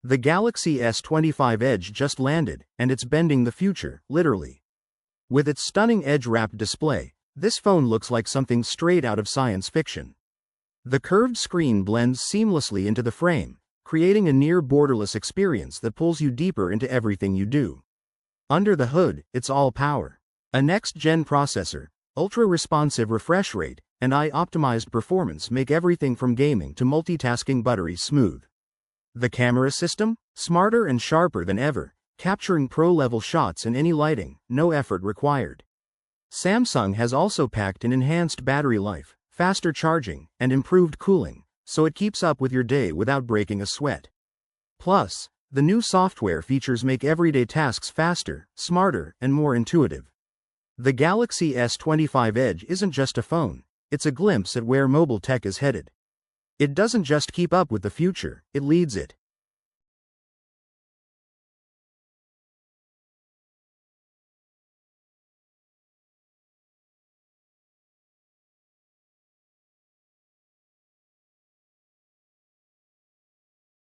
The Galaxy S25 Edge just landed, and it's bending the future, literally. With its stunning edge-wrapped display, this phone looks like something straight out of science fiction. The curved screen blends seamlessly into the frame, creating a near-borderless experience that pulls you deeper into everything you do. Under the hood, it's all power. A next-gen processor, ultra-responsive refresh rate, and AI-optimized performance make everything from gaming to multitasking buttery smooth. The camera system? Smarter and sharper than ever, capturing pro-level shots in any lighting, no effort required. Samsung has also packed in enhanced battery life, faster charging, and improved cooling, so it keeps up with your day without breaking a sweat. Plus, the new software features make everyday tasks faster, smarter, and more intuitive. The Galaxy S25 Edge isn't just a phone, it's a glimpse at where mobile tech is headed. It doesn't just keep up with the future, it leads it.